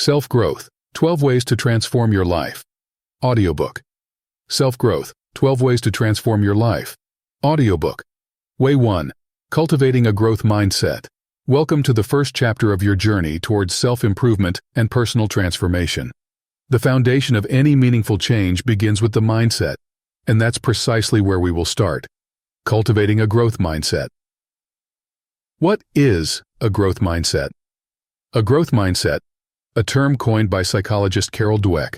Self-growth, 12 ways to transform your life. Audiobook. Self-growth, 12 ways to transform your life. Audiobook. Way 1. Cultivating a growth mindset. Welcome to the first chapter of your journey towards self-improvement and personal transformation. The foundation of any meaningful change begins with the mindset, and that's precisely where we will start. Cultivating a growth mindset. What is a growth mindset? A growth mindset, a term coined by psychologist Carol Dweck,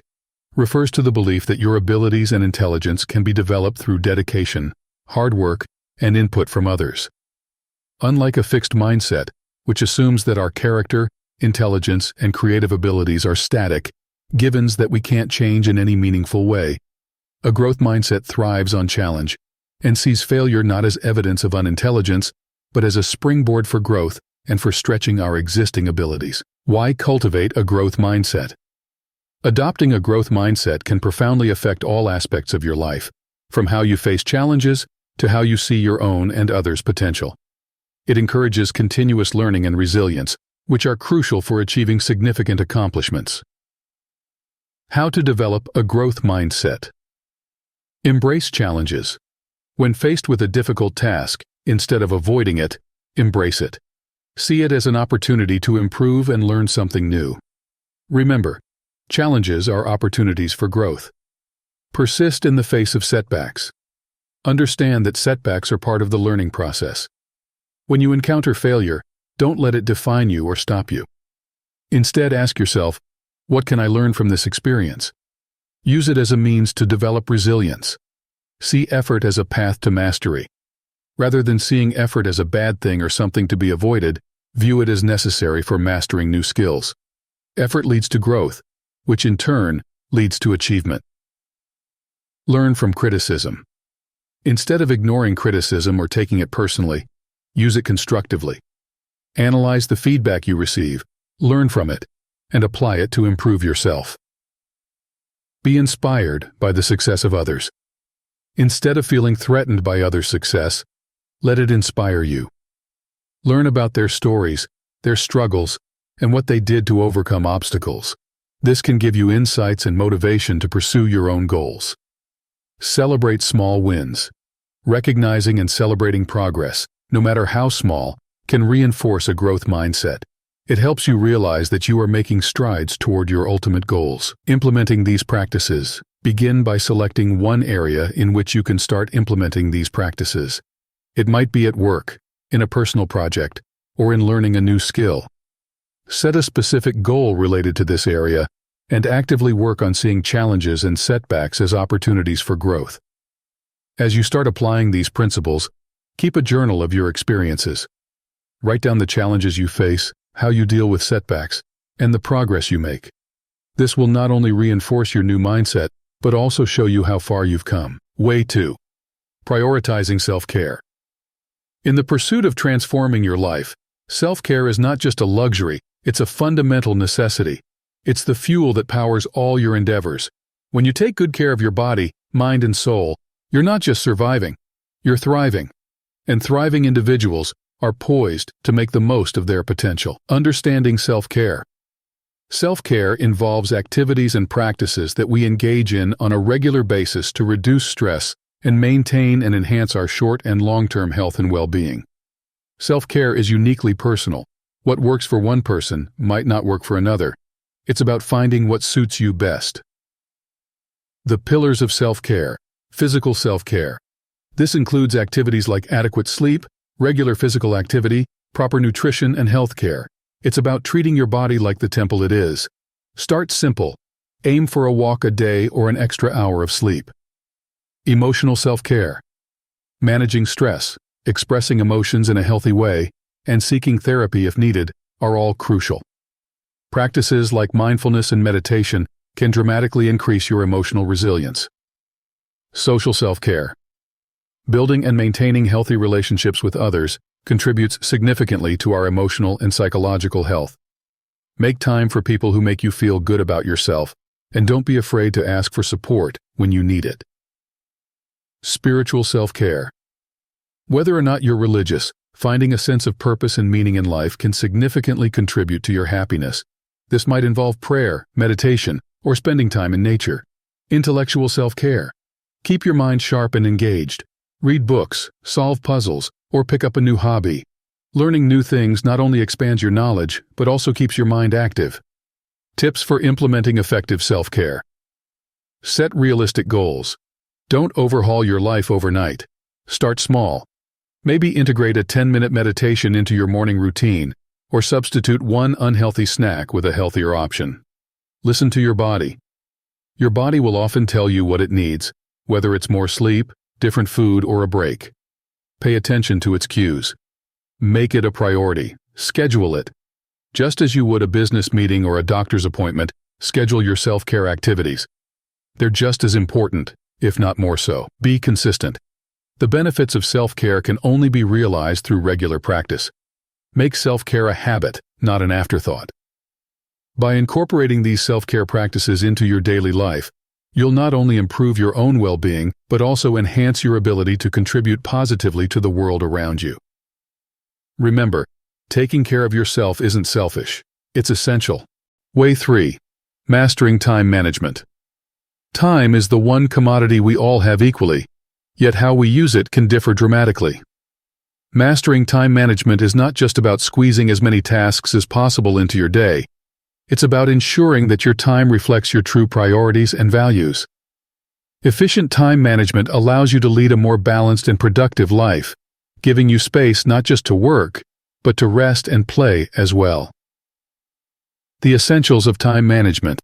refers to the belief that your abilities and intelligence can be developed through dedication, hard work, and input from others. Unlike a fixed mindset, which assumes that our character, intelligence, and creative abilities are static, givens that we can't change in any meaningful way, a growth mindset thrives on challenge and sees failure not as evidence of unintelligence, but as a springboard for growth and for stretching our existing abilities. Why cultivate a growth mindset? Adopting a growth mindset can profoundly affect all aspects of your life, from how you face challenges to how you see your own and others' potential. It encourages continuous learning and resilience, which are crucial for achieving significant accomplishments. How to develop a growth mindset. Embrace challenges. When faced with a difficult task, instead of avoiding it, embrace it. See it as an opportunity to improve and learn something new. Remember, challenges are opportunities for growth. Persist in the face of setbacks. Understand that setbacks are part of the learning process. When you encounter failure, don't let it define you or stop you. Instead, ask yourself, what can I learn from this experience? Use it as a means to develop resilience. See effort as a path to mastery. Rather than seeing effort as a bad thing or something to be avoided, view it as necessary for mastering new skills. Effort leads to growth, which in turn leads to achievement. Learn from criticism. Instead of ignoring criticism or taking it personally, use it constructively. Analyze the feedback you receive, learn from it, and apply it to improve yourself. Be inspired by the success of others. Instead of feeling threatened by others' success, let it inspire you. Learn about their stories, their struggles, and what they did to overcome obstacles. This can give you insights and motivation to pursue your own goals. Celebrate small wins. Recognizing and celebrating progress, no matter how small, can reinforce a growth mindset. It helps you realize that you are making strides toward your ultimate goals. Implementing these practices. Begin by selecting one area in which you can start implementing these practices. It might be at work, in a personal project, or in learning a new skill. Set a specific goal related to this area and actively work on seeing challenges and setbacks as opportunities for growth. As you start applying these principles, keep a journal of your experiences. Write down the challenges you face, how you deal with setbacks, and the progress you make. This will not only reinforce your new mindset, but also show you how far you've come. Way 2. Prioritizing self-care. In the pursuit of transforming your life, self-care is not just a luxury, it's a fundamental necessity. It's the fuel that powers all your endeavors. When you take good care of your body, mind, and soul, you're not just surviving, you're thriving. And thriving individuals are poised to make the most of their potential. Understanding self-care. Self-care involves activities and practices that we engage in on a regular basis to reduce stress and maintain and enhance our short and long-term health and well-being. Self-care is uniquely personal. What works for one person might not work for another. It's about finding what suits you best. The pillars of self-care. Physical self-care. This includes activities like adequate sleep, regular physical activity, proper nutrition, and health care. It's about treating your body like the temple it is. Start simple. Aim for a walk a day or an extra hour of sleep. Emotional self-care. Managing stress, expressing emotions in a healthy way, and seeking therapy if needed are all crucial. Practices like mindfulness and meditation can dramatically increase your emotional resilience. Social self-care. Building and maintaining healthy relationships with others contributes significantly to our emotional and psychological health. Make time for people who make you feel good about yourself, and don't be afraid to ask for support when you need it. Spiritual self-care. Whether or not you're religious, finding a sense of purpose and meaning in life can significantly contribute to your happiness. This might involve prayer, meditation, or spending time in nature. Intellectual self-care. Keep your mind sharp and engaged. Read books, solve puzzles, or pick up a new hobby. Learning new things not only expands your knowledge, but also keeps your mind active. Tips for implementing effective self-care. Set realistic goals. Don't overhaul your life overnight. Start small. Maybe integrate a 10-minute meditation into your morning routine, or substitute one unhealthy snack with a healthier option. Listen to your body. Your body will often tell you what it needs, whether it's more sleep, different food, or a break. Pay attention to its cues. Make it a priority. Schedule it. Just as you would a business meeting or a doctor's appointment, schedule your self-care activities. They're just as important, if not more so. Be consistent. The benefits of self-care can only be realized through regular practice. Make self-care a habit, not an afterthought. By incorporating these self-care practices into your daily life, you'll not only improve your own well-being, but also enhance your ability to contribute positively to the world around you. Remember, taking care of yourself isn't selfish. It's essential. Way 3. Mastering time management. Time is the one commodity we all have equally, yet how we use it can differ dramatically. Mastering time management is not just about squeezing as many tasks as possible into your day. It's about ensuring that your time reflects your true priorities and values. Efficient time management allows you to lead a more balanced and productive life, giving you space not just to work, but to rest and play as well. The essentials of time management.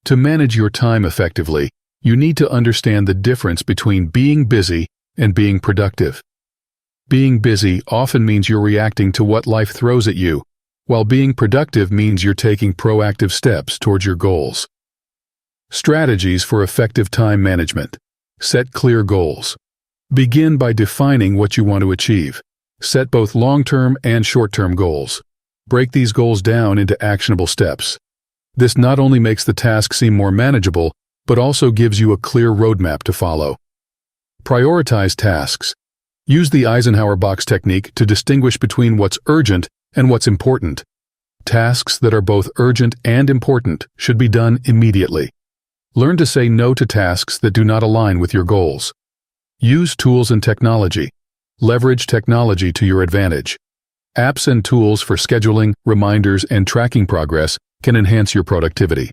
To manage your time effectively, you need to understand the difference between being busy and being productive. Being busy often means you're reacting to what life throws at you, while being productive means you're taking proactive steps towards your goals. Strategies for effective time management. Set clear goals. Begin by defining what you want to achieve. Set both long-term and short-term goals. Break these goals down into actionable steps. This not only makes the task seem more manageable, but also gives you a clear roadmap to follow. Prioritize tasks. Use the Eisenhower box technique to distinguish between what's urgent and what's important. Tasks that are both urgent and important should be done immediately. Learn to say no to tasks that do not align with your goals. Use tools and technology. Leverage technology to your advantage. Apps and tools for scheduling, reminders, and tracking progress can enhance your productivity.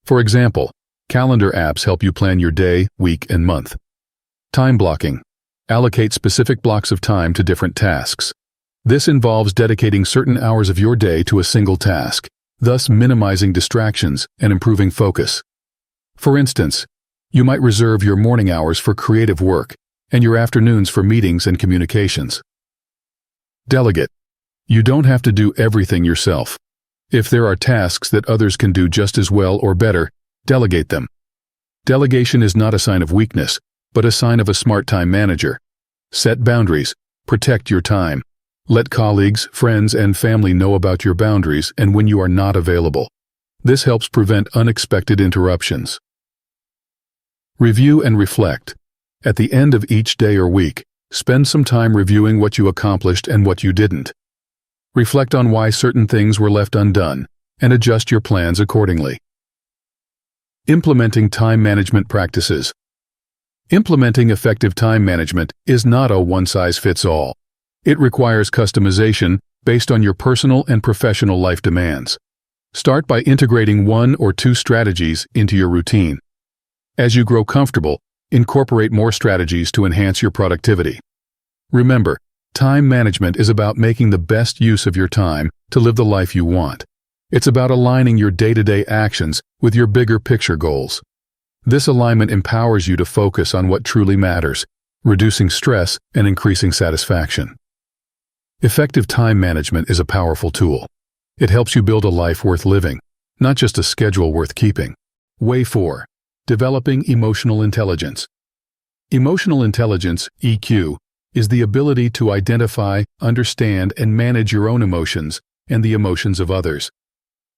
For example, calendar apps help you plan your day, week, and month. Time blocking. Allocate specific blocks of time to different tasks. This involves dedicating certain hours of your day to a single task, thus minimizing distractions and improving focus. For instance, you might reserve your morning hours for creative work and your afternoons for meetings and communications. Delegate. You don't have to do everything yourself. If there are tasks that others can do just as well or better, delegate them. Delegation is not a sign of weakness, but a sign of a smart time manager. Set boundaries. Protect your time. Let colleagues, friends, and family know about your boundaries and when you are not available. This helps prevent unexpected interruptions. Review and reflect. At the end of each day or week, spend some time reviewing what you accomplished and what you didn't. Reflect on why certain things were left undone, and adjust your plans accordingly. Implementing time management practices. Implementing effective time management is not a one-size-fits-all. It requires customization based on your personal and professional life demands. Start by integrating 1 or 2 strategies into your routine. As you grow comfortable, incorporate more strategies to enhance your productivity. Remember, time management is about making the best use of your time to live the life you want. It's about aligning your day-to-day actions with your bigger picture goals. This alignment empowers you to focus on what truly matters, reducing stress and increasing satisfaction. Effective time management is a powerful tool. It helps you build a life worth living, not just a schedule worth keeping. Way 4. Developing emotional intelligence. Emotional intelligence, EQ, is the ability to identify, understand, and manage your own emotions and the emotions of others.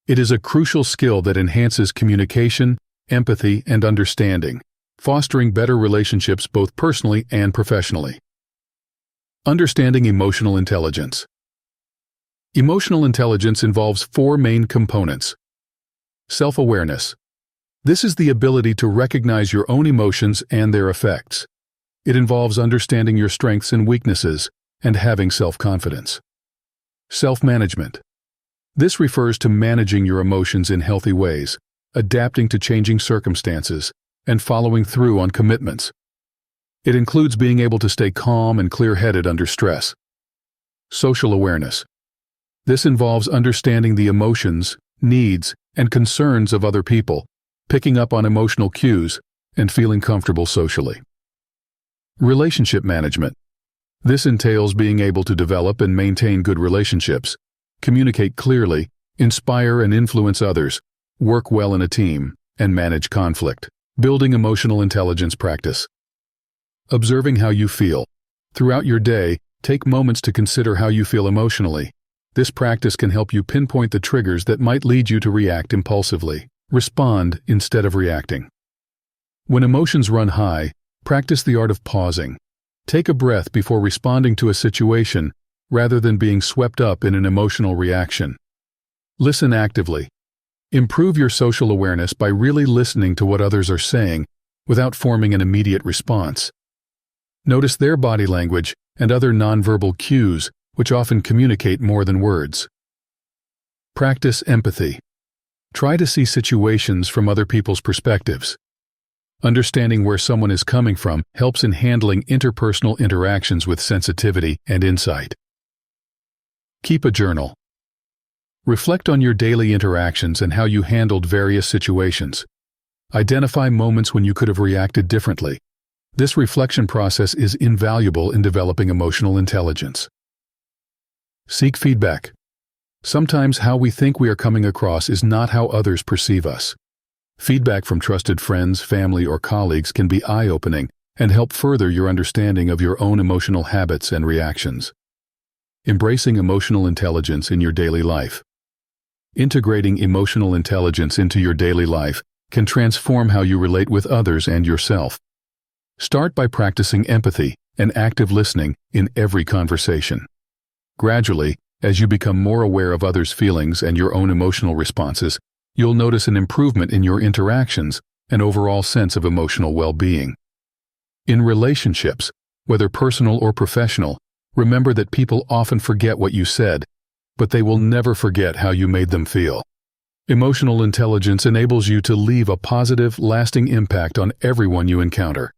It is a crucial skill that enhances communication, empathy, and understanding, fostering better relationships both personally and professionally. Understanding emotional intelligence. Emotional intelligence involves four main components. Self-awareness. This is the ability to recognize your own emotions and their effects. It involves understanding your strengths and weaknesses and having self-confidence. Self-management. This refers to managing your emotions in healthy ways, adapting to changing circumstances, and following through on commitments. It includes being able to stay calm and clear-headed under stress. Social awareness. This involves understanding the emotions, needs, and concerns of other people, picking up on emotional cues, and feeling comfortable socially. Relationship management. This entails being able to develop and maintain good relationships, communicate clearly, inspire and influence others, work well in a team, and manage conflict. Building emotional intelligence practice. Observing how you feel. Throughout your day, take moments to consider how you feel emotionally. This practice can help you pinpoint the triggers that might lead you to react impulsively. Respond instead of reacting. When emotions run high, practice the art of pausing. Take a breath before responding to a situation rather than being swept up in an emotional reaction. Listen actively. Improve your social awareness by really listening to what others are saying without forming an immediate response. Notice their body language and other nonverbal cues, which often communicate more than words. Practice empathy. Try to see situations from other people's perspectives. Understanding where someone is coming from helps in handling interpersonal interactions with sensitivity and insight. Keep a journal. Reflect on your daily interactions and how you handled various situations. Identify moments when you could have reacted differently. This reflection process is invaluable in developing emotional intelligence. Seek feedback. Sometimes how we think we are coming across is not how others perceive us. Feedback from trusted friends, family, or colleagues can be eye-opening and help further your understanding of your own emotional habits and reactions. Embracing emotional intelligence in your daily life. Integrating emotional intelligence into your daily life can transform how you relate with others and yourself. Start by practicing empathy and active listening in every conversation. Gradually, as you become more aware of others' feelings and your own emotional responses, you'll notice an improvement in your interactions and overall sense of emotional well-being. In relationships, whether personal or professional, remember that people often forget what you said, but they will never forget how you made them feel. Emotional intelligence enables you to leave a positive, lasting impact on everyone you encounter.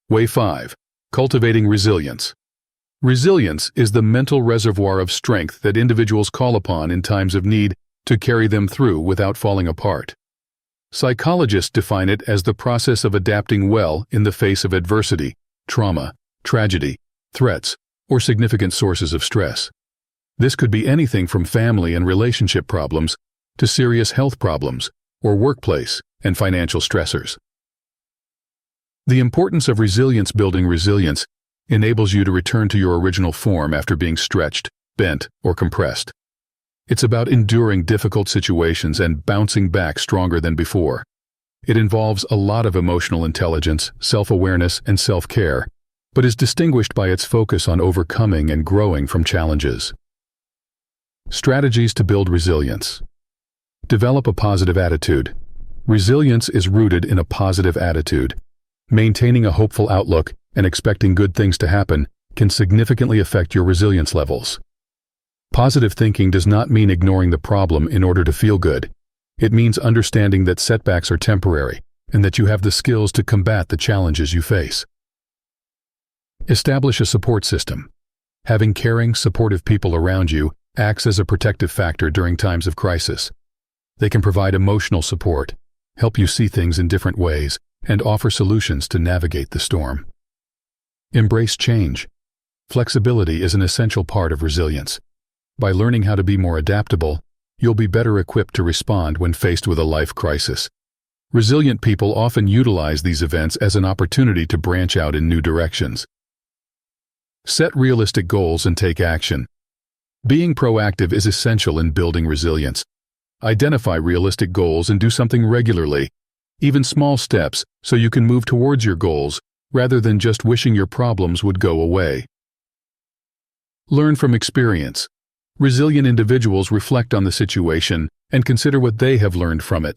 Way 5. Cultivating resilience. Resilience is the mental reservoir of strength that individuals call upon in times of need to carry them through without falling apart. Psychologists define it as the process of adapting well in the face of adversity, trauma, tragedy, threats, or significant sources of stress. This could be anything from family and relationship problems to serious health problems or workplace and financial stressors. The importance of resilience. Building resilience enables you to return to your original form after being stretched, bent, or compressed. It's about enduring difficult situations and bouncing back stronger than before. It involves a lot of emotional intelligence, self-awareness, and self-care, but is distinguished by its focus on overcoming and growing from challenges. Strategies to build resilience. Develop a positive attitude. Resilience is rooted in a positive attitude. Maintaining a hopeful outlook and expecting good things to happen can significantly affect your resilience levels. Positive thinking does not mean ignoring the problem in order to feel good. It means understanding that setbacks are temporary and that you have the skills to combat the challenges you face. Establish a support system. Having caring, supportive people around you acts as a protective factor during times of crisis. They can provide emotional support, help you see things in different ways, and offer solutions to navigate the storm. Embrace change. Flexibility is an essential part of resilience. By learning how to be more adaptable, you'll be better equipped to respond when faced with a life crisis. Resilient people often utilize these events as an opportunity to branch out in new directions. Set realistic goals and take action. Being proactive is essential in building resilience. Identify realistic goals and do something regularly, even small steps, so you can move towards your goals rather than just wishing your problems would go away. Learn from experience. Resilient individuals reflect on the situation and consider what they have learned from it.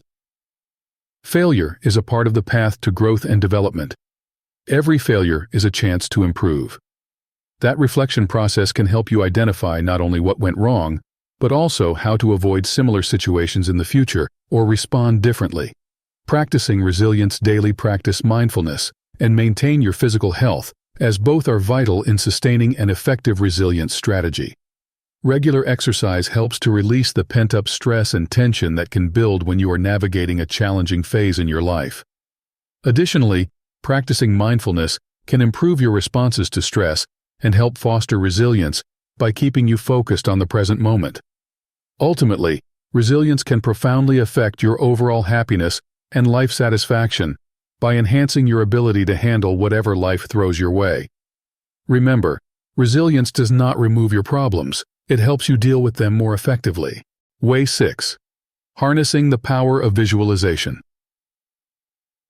Failure is a part of the path to growth and development. Every failure is a chance to improve. That reflection process can help you identify not only what went wrong, but also how to avoid similar situations in the future or respond differently. Practicing resilience daily, practice mindfulness, and maintain your physical health, as both are vital in sustaining an effective resilience strategy. Regular exercise helps to release the pent-up stress and tension that can build when you are navigating a challenging phase in your life. Additionally, practicing mindfulness can improve your responses to stress and help foster resilience by keeping you focused on the present moment. Ultimately, resilience can profoundly affect your overall happiness and life satisfaction by enhancing your ability to handle whatever life throws your way. Remember, resilience does not remove your problems. It helps you deal with them more effectively. Way 6. Harnessing the power of visualization.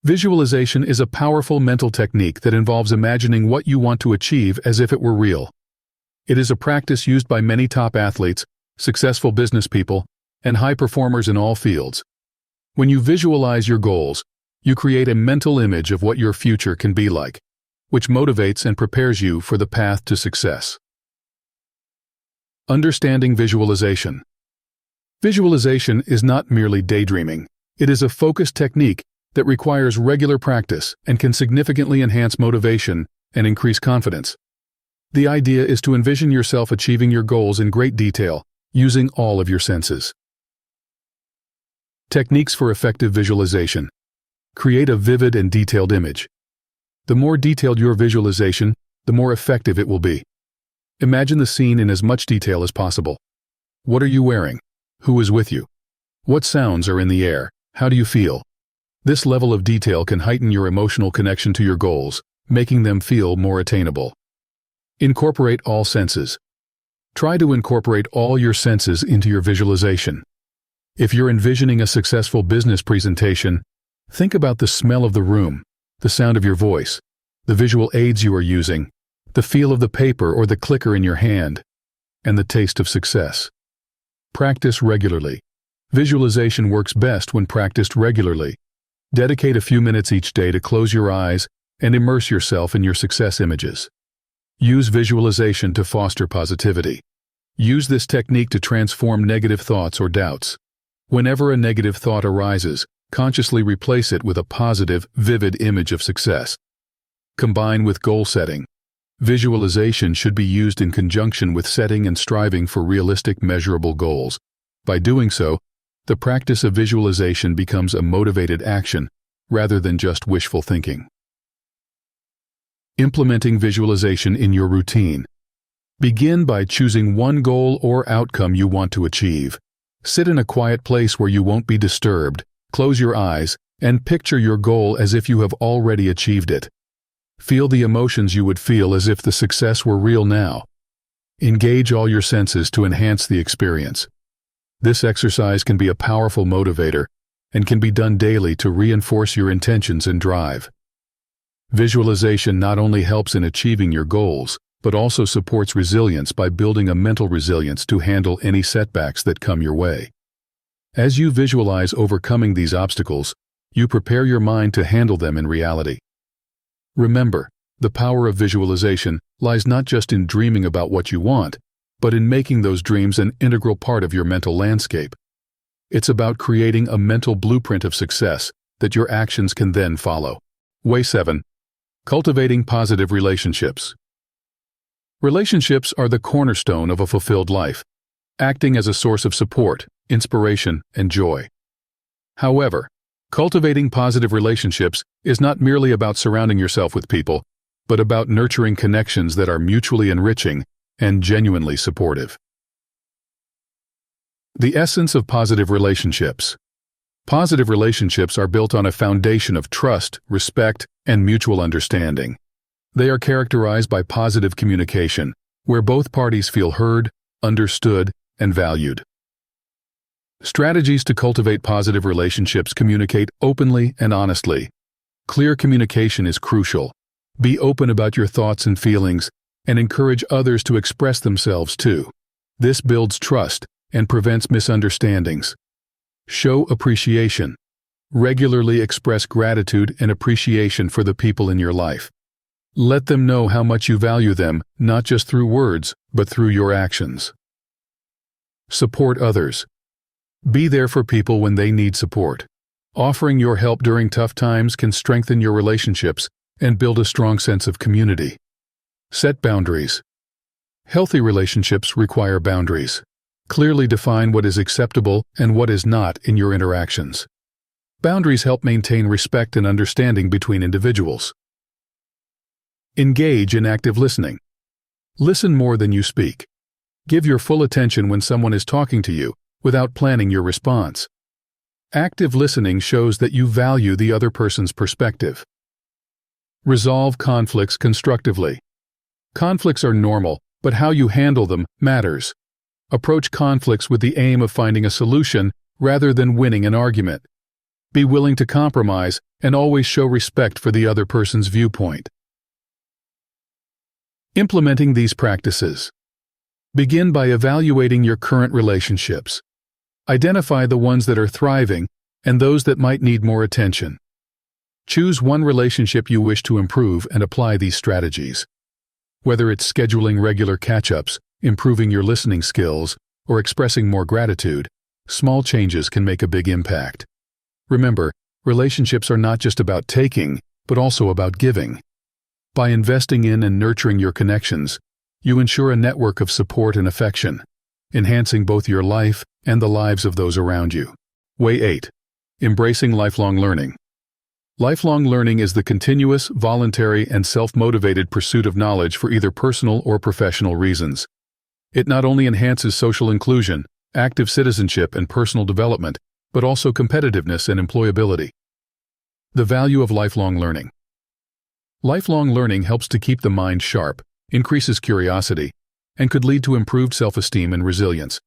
Visualization is a powerful mental technique that involves imagining what you want to achieve as if it were real. It is a practice used by many top athletes, successful business people, and high performers in all fields. When you visualize your goals, you create a mental image of what your future can be like, which motivates and prepares you for the path to success. Understanding visualization. Visualization is not merely daydreaming. It is a focused technique that requires regular practice and can significantly enhance motivation and increase confidence. The idea is to envision yourself achieving your goals in great detail, using all of your senses. Techniques for effective visualization. Create a vivid and detailed image. The more detailed your visualization, the more effective it will be. Imagine the scene in as much detail as possible. What are you wearing? Who is with you? What sounds are in the air? How do you feel? This level of detail can heighten your emotional connection to your goals, making them feel more attainable. Incorporate all senses. Try to incorporate all your senses into your visualization. If you're envisioning a successful business presentation, think about the smell of the room, the sound of your voice, the visual aids you are using, the feel of the paper or the clicker in your hand, and the taste of success. Practice regularly. Visualization works best when practiced regularly. Dedicate a few minutes each day to close your eyes and immerse yourself in your success images. Use visualization to foster positivity. Use this technique to transform negative thoughts or doubts. Whenever a negative thought arises, consciously replace it with a positive, vivid image of success. Combine with goal setting. Visualization should be used in conjunction with setting and striving for realistic, measurable goals. By doing so, the practice of visualization becomes a motivated action rather than just wishful thinking. Implementing visualization in your routine. Begin by choosing one goal or outcome you want to achieve. Sit in a quiet place where you won't be disturbed, close your eyes, and picture your goal as if you have already achieved it. Feel the emotions you would feel as if the success were real now. Engage all your senses to enhance the experience. This exercise can be a powerful motivator and can be done daily to reinforce your intentions and drive. Visualization not only helps in achieving your goals, but also supports resilience by building a mental resilience to handle any setbacks that come your way. As you visualize overcoming these obstacles, you prepare your mind to handle them in reality. Remember, the power of visualization lies not just in dreaming about what you want, but in making those dreams an integral part of your mental landscape. It's about creating a mental blueprint of success that your actions can then follow. Way 7. Cultivating positive relationships. Relationships are the cornerstone of a fulfilled life, acting as a source of support, inspiration, and joy. However, cultivating positive relationships is not merely about surrounding yourself with people, but about nurturing connections that are mutually enriching and genuinely supportive. The essence of positive relationships. Positive relationships are built on a foundation of trust, respect, and mutual understanding. They are characterized by positive communication, where both parties feel heard, understood, and valued. Strategies to cultivate positive relationships: communicate openly and honestly. Clear communication is crucial. Be open about your thoughts and feelings, and encourage others to express themselves too. This builds trust and prevents misunderstandings. Show appreciation. Regularly express gratitude and appreciation for the people in your life. Let them know how much you value them, not just through words, but through your actions. Support others. Be there for people when they need support. Offering your help during tough times can strengthen your relationships and build a strong sense of community. Set boundaries. Healthy relationships require boundaries. Clearly define what is acceptable and what is not in your interactions. Boundaries help maintain respect and understanding between individuals. Engage in active listening. Listen more than you speak. Give your full attention when someone is talking to you, without planning your response. Active listening shows that you value the other person's perspective. Resolve conflicts constructively. Conflicts are normal, but how you handle them matters. Approach conflicts with the aim of finding a solution rather than winning an argument. Be willing to compromise and always show respect for the other person's viewpoint. Implementing these practices. Begin by evaluating your current relationships. Identify the ones that are thriving and those that might need more attention. Choose one relationship you wish to improve and apply these strategies. Whether it's scheduling regular catch-ups, improving your listening skills, or expressing more gratitude, small changes can make a big impact. Remember, relationships are not just about taking, but also about giving. By investing in and nurturing your connections, you ensure a network of support and affection, enhancing both your life and the lives of those around you. Way 8. Embracing lifelong learning. Lifelong learning is the continuous, voluntary, and self-motivated pursuit of knowledge for either personal or professional reasons. It not only enhances social inclusion, active citizenship, and personal development, but also competitiveness and employability. The value of lifelong learning. Lifelong learning helps to keep the mind sharp, increases curiosity, and could lead to improved self-esteem and resilience.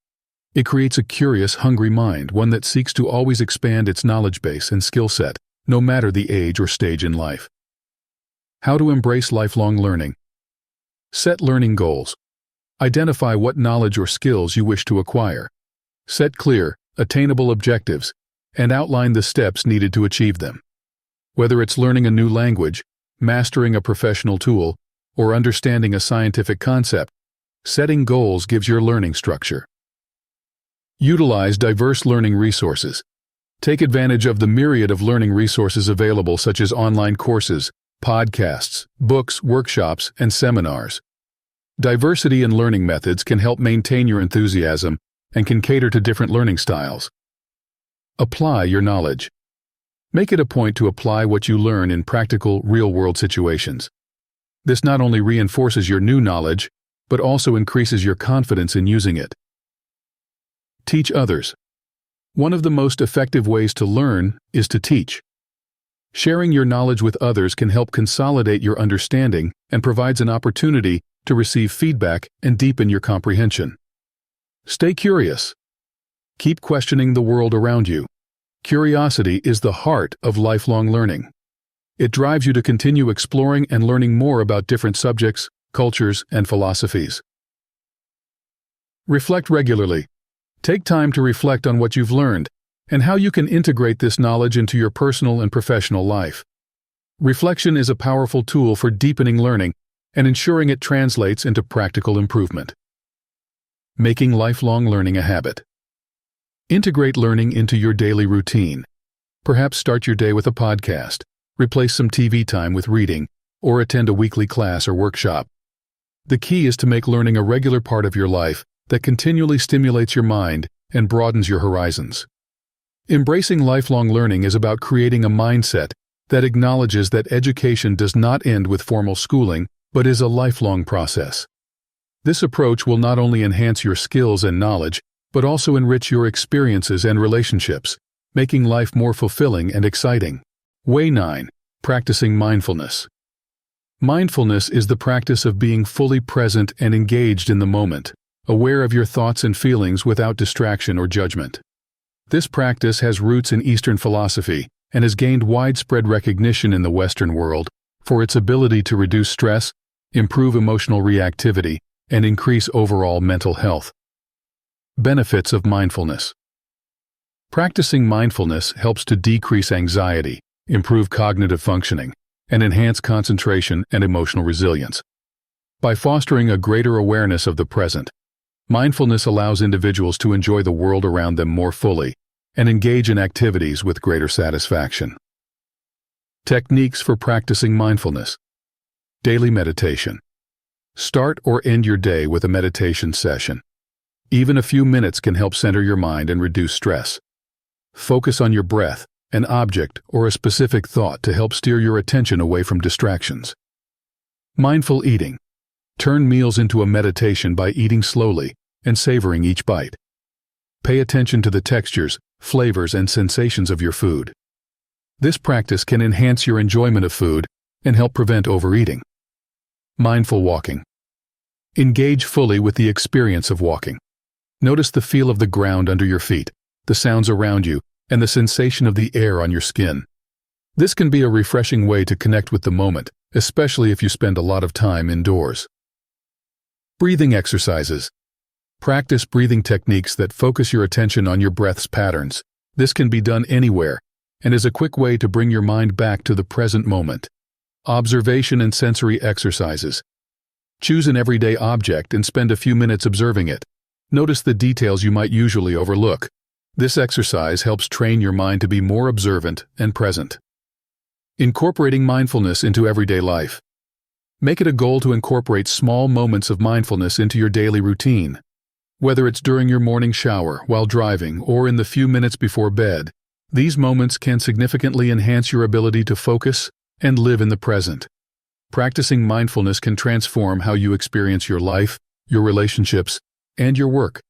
It creates a curious, hungry mind, one that seeks to always expand its knowledge base and skill set, no matter the age or stage in life. How to embrace lifelong learning. Set learning goals. Identify what knowledge or skills you wish to acquire. Set clear, attainable objectives, and outline the steps needed to achieve them. Whether it's learning a new language, mastering a professional tool, or understanding a scientific concept, setting goals gives your learning structure. Utilize diverse learning resources. Take advantage of the myriad of learning resources available, such as online courses, podcasts, books, workshops, and seminars. Diversity in learning methods can help maintain your enthusiasm and can cater to different learning styles. Apply your knowledge. Make it a point to apply what you learn in practical, real-world situations. This not only reinforces your new knowledge, but also increases your confidence in using it. Teach others. One of the most effective ways to learn is to teach. Sharing your knowledge with others can help consolidate your understanding and provides an opportunity to receive feedback and deepen your comprehension. Stay curious. Keep questioning the world around you. Curiosity is the heart of lifelong learning. It drives you to continue exploring and learning more about different subjects, cultures, and philosophies. Reflect regularly. Take time to reflect on what you've learned and how you can integrate this knowledge into your personal and professional life. Reflection is a powerful tool for deepening learning and ensuring it translates into practical improvement. Making lifelong learning a habit. Integrate learning into your daily routine. Perhaps start your day with a podcast, replace some TV time with reading, or attend a weekly class or workshop. The key is to make learning a regular part of your life that continually stimulates your mind and broadens your horizons. Embracing lifelong learning is about creating a mindset that acknowledges that education does not end with formal schooling, but is a lifelong process. This approach will not only enhance your skills and knowledge, but also enrich your experiences and relationships, making life more fulfilling and exciting. Way 9. Practicing mindfulness. Mindfulness is the practice of being fully present and engaged in the moment, aware of your thoughts and feelings without distraction or judgment. This practice has roots in Eastern philosophy and has gained widespread recognition in the Western world for its ability to reduce stress, improve emotional reactivity, and increase overall mental health. Benefits of mindfulness. Practicing mindfulness helps to decrease anxiety, improve cognitive functioning, and enhance concentration and emotional resilience. By fostering a greater awareness of the present, mindfulness allows individuals to enjoy the world around them more fully and engage in activities with greater satisfaction. Techniques for practicing mindfulness. Daily meditation. Start or end your day with a meditation session. Even a few minutes can help center your mind and reduce stress. Focus on your breath, an object, or a specific thought to help steer your attention away from distractions. Mindful eating. Turn meals into a meditation by eating slowly and savoring each bite. Pay attention to the textures, flavors, and sensations of your food. This practice can enhance your enjoyment of food and help prevent overeating. Mindful walking. Engage fully with the experience of walking. Notice the feel of the ground under your feet, the sounds around you, and the sensation of the air on your skin. This can be a refreshing way to connect with the moment, especially if you spend a lot of time indoors. Breathing exercises. Practice breathing techniques that focus your attention on your breath's patterns. This can be done anywhere and is a quick way to bring your mind back to the present moment. Observation and sensory exercises. Choose an everyday object and spend a few minutes observing it. Notice the details you might usually overlook. This exercise helps train your mind to be more observant and present. Incorporating mindfulness into everyday life. Make it a goal to incorporate small moments of mindfulness into your daily routine. Whether it's during your morning shower, while driving, or in the few minutes before bed, these moments can significantly enhance your ability to focus and live in the present. Practicing mindfulness can transform how you experience your life, your relationships, and your work.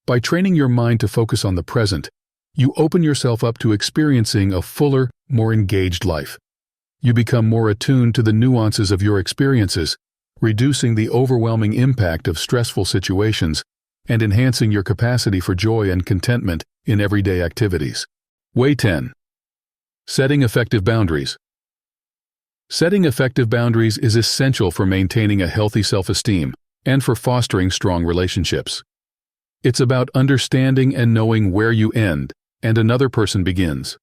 By training your mind to focus on the present, you open yourself up to experiencing a fuller, more engaged life. You become more attuned to the nuances of your experiences, reducing the overwhelming impact of stressful situations and enhancing your capacity for joy and contentment in everyday activities. Way 10. Setting effective boundaries. Setting effective boundaries is essential for maintaining a healthy self-esteem and for fostering strong relationships. It's about understanding and knowing where you end and another person begins.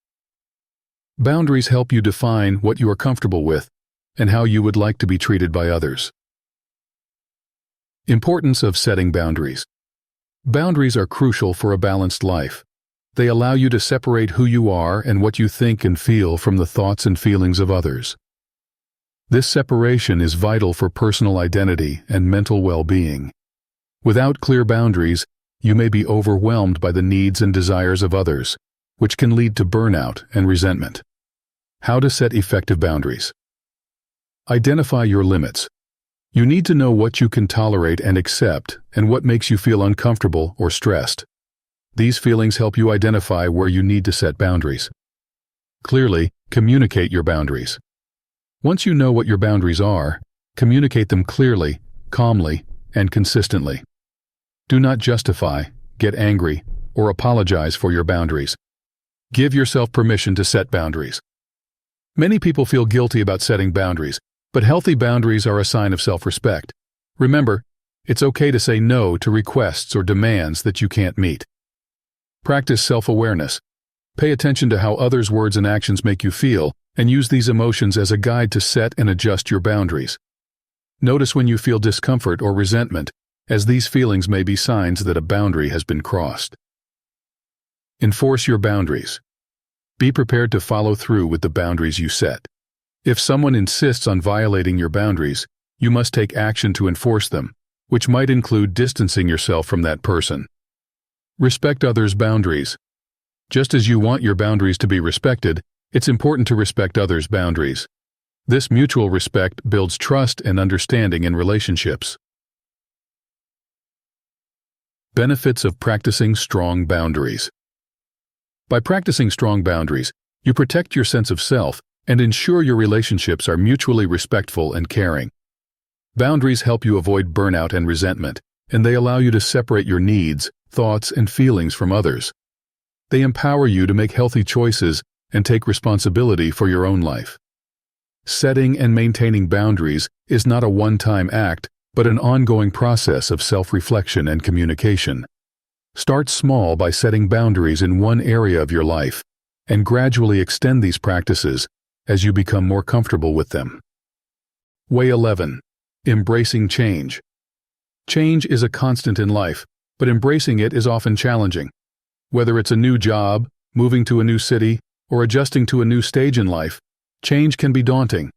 Boundaries help you define what you are comfortable with and how you would like to be treated by others. Importance of setting boundaries. Boundaries are crucial for a balanced life. They allow you to separate who you are and what you think and feel from the thoughts and feelings of others. This separation is vital for personal identity and mental well-being. Without clear boundaries, you may be overwhelmed by the needs and desires of others, which can lead to burnout and resentment. How to set effective boundaries. Identify your limits. You need to know what you can tolerate and accept and what makes you feel uncomfortable or stressed. These feelings help you identify where you need to set boundaries. Clearly, communicate your boundaries. Once you know what your boundaries are, communicate them clearly, calmly, and consistently. Do not justify, get angry, or apologize for your boundaries. Give yourself permission to set boundaries. Many people feel guilty about setting boundaries, but healthy boundaries are a sign of self-respect. Remember, it's okay to say no to requests or demands that you can't meet. Practice self-awareness. Pay attention to how others' words and actions make you feel, and use these emotions as a guide to set and adjust your boundaries. Notice when you feel discomfort or resentment, as these feelings may be signs that a boundary has been crossed. Enforce your boundaries. Be prepared to follow through with the boundaries you set. If someone insists on violating your boundaries, you must take action to enforce them, which might include distancing yourself from that person. Respect others' boundaries. Just as you want your boundaries to be respected, it's important to respect others' boundaries. This mutual respect builds trust and understanding in relationships. Benefits of practicing strong boundaries. By practicing strong boundaries, you protect your sense of self and ensure your relationships are mutually respectful and caring. Boundaries help you avoid burnout and resentment, and they allow you to separate your needs, thoughts, and feelings from others. They empower you to make healthy choices and take responsibility for your own life. Setting and maintaining boundaries is not a one-time act, but an ongoing process of self-reflection and communication. Start small by setting boundaries in one area of your life, and gradually extend these practices as you become more comfortable with them. Way 11. Embracing change. Change is a constant in life, but embracing it is often challenging. Whether it's a new job, moving to a new city, or adjusting to a new stage in life, change can be daunting.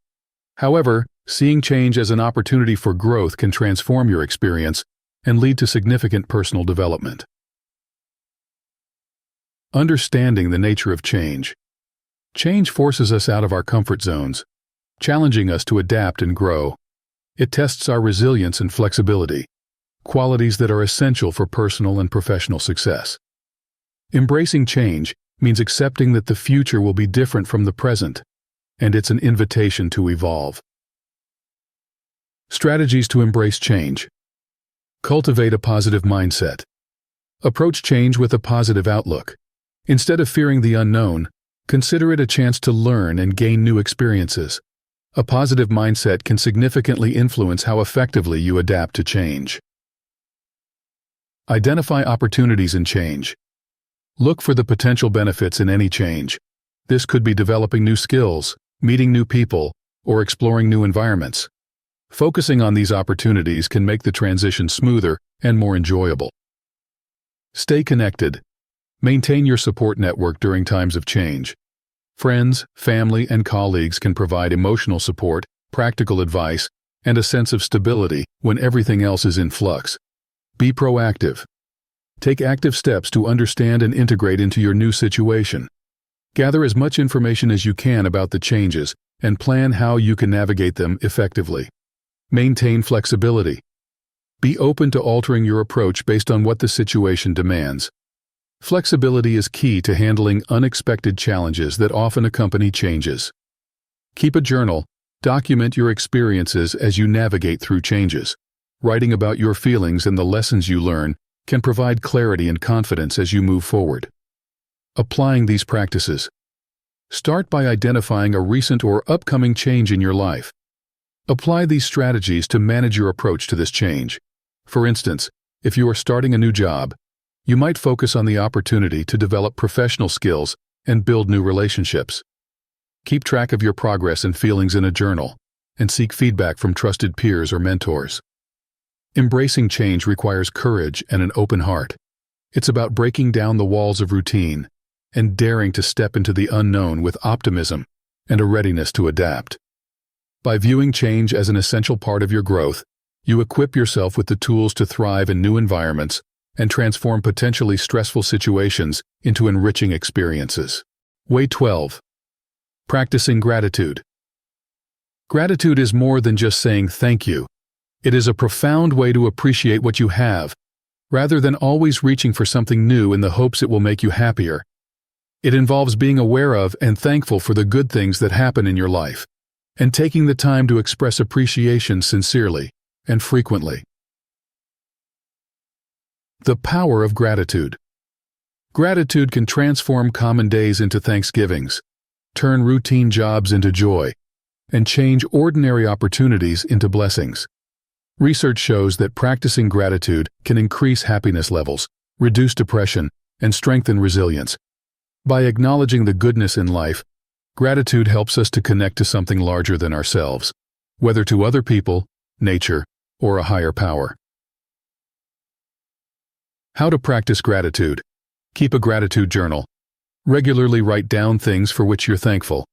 However, seeing change as an opportunity for growth can transform your experience and lead to significant personal development. Understanding the nature of change. Change forces us out of our comfort zones, challenging us to adapt and grow. It tests our resilience and flexibility, qualities that are essential for personal and professional success. Embracing change means accepting that the future will be different from the present, and it's an invitation to evolve. Strategies to embrace change. Cultivate a positive mindset. Approach change with a positive outlook. Instead of fearing the unknown, consider it a chance to learn and gain new experiences. A positive mindset can significantly influence how effectively you adapt to change. Identify opportunities in change. Look for the potential benefits in any change. This could be developing new skills, meeting new people, or exploring new environments. Focusing on these opportunities can make the transition smoother and more enjoyable. Stay connected. Maintain your support network during times of change. Friends, family, and colleagues can provide emotional support, practical advice, and a sense of stability when everything else is in flux. Be proactive. Take active steps to understand and integrate into your new situation. Gather as much information as you can about the changes and plan how you can navigate them effectively. Maintain flexibility. Be open to altering your approach based on what the situation demands. Flexibility is key to handling unexpected challenges that often accompany changes. Keep a journal. Document your experiences as you navigate through changes. Writing about your feelings and the lessons you learn can provide clarity and confidence as you move forward. Applying these practices. Start by identifying a recent or upcoming change in your life. Apply these strategies to manage your approach to this change. For instance, if you are starting a new job, you might focus on the opportunity to develop professional skills and build new relationships. Keep track of your progress and feelings in a journal, and seek feedback from trusted peers or mentors. Embracing change requires courage and an open heart. It's about breaking down the walls of routine and daring to step into the unknown with optimism and a readiness to adapt. By viewing change as an essential part of your growth, you equip yourself with the tools to thrive in new environments and transform potentially stressful situations into enriching experiences. Way 12. Practicing gratitude. Gratitude is more than just saying thank you. It is a profound way to appreciate what you have, rather than always reaching for something new in the hopes it will make you happier. It involves being aware of and thankful for the good things that happen in your life, and taking the time to express appreciation sincerely and frequently. The power of gratitude. Gratitude can transform common days into Thanksgivings, turn routine jobs into joy, and change ordinary opportunities into blessings. Research shows that practicing gratitude can increase happiness levels, reduce depression, and strengthen resilience. By acknowledging the goodness in life, gratitude helps us to connect to something larger than ourselves, whether to other people, nature, or a higher power. How to practice gratitude. Keep a gratitude journal. Regularly write down things for which you're thankful.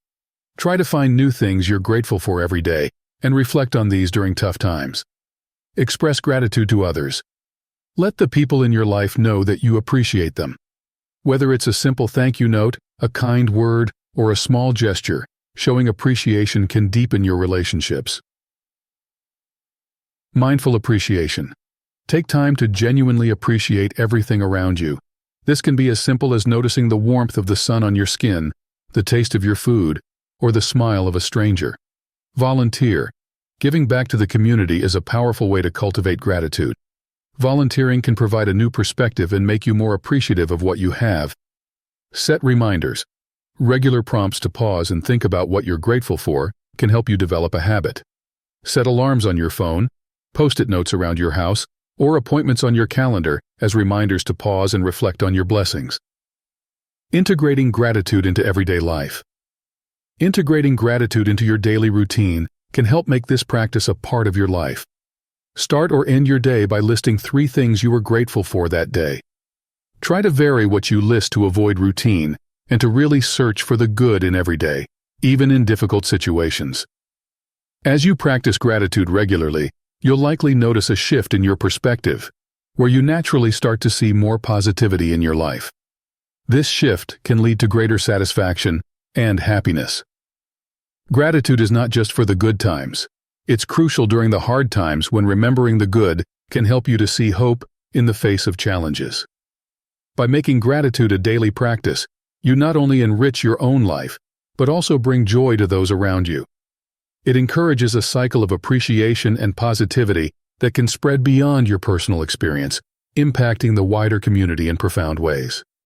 Try to find new things you're grateful for every day and reflect on these during tough times. Express gratitude to others. Let the people in your life know that you appreciate them. Whether it's a simple thank you note, a kind word, or a small gesture, showing appreciation can deepen your relationships. Mindful appreciation. Take time to genuinely appreciate everything around you. This can be as simple as noticing the warmth of the sun on your skin, the taste of your food, or the smile of a stranger. Volunteer. Giving back to the community is a powerful way to cultivate gratitude. Volunteering can provide a new perspective and make you more appreciative of what you have. Set reminders. Regular prompts to pause and think about what you're grateful for can help you develop a habit. Set alarms on your phone, post-it notes around your house, or appointments on your calendar as reminders to pause and reflect on your blessings. Integrating gratitude into everyday life. Integrating gratitude into your daily routine can help make this practice a part of your life. Start or end your day by listing 3 things you are grateful for that day. Try to vary what you list to avoid routine and to really search for the good in every day, even in difficult situations. As you practice gratitude regularly, you'll likely notice a shift in your perspective, where you naturally start to see more positivity in your life. This shift can lead to greater satisfaction and happiness. Gratitude is not just for the good times. It's crucial during the hard times when remembering the good can help you to see hope in the face of challenges. By making gratitude a daily practice, you not only enrich your own life, but also bring joy to those around you. It encourages a cycle of appreciation and positivity that can spread beyond your personal experience, impacting the wider community in profound ways.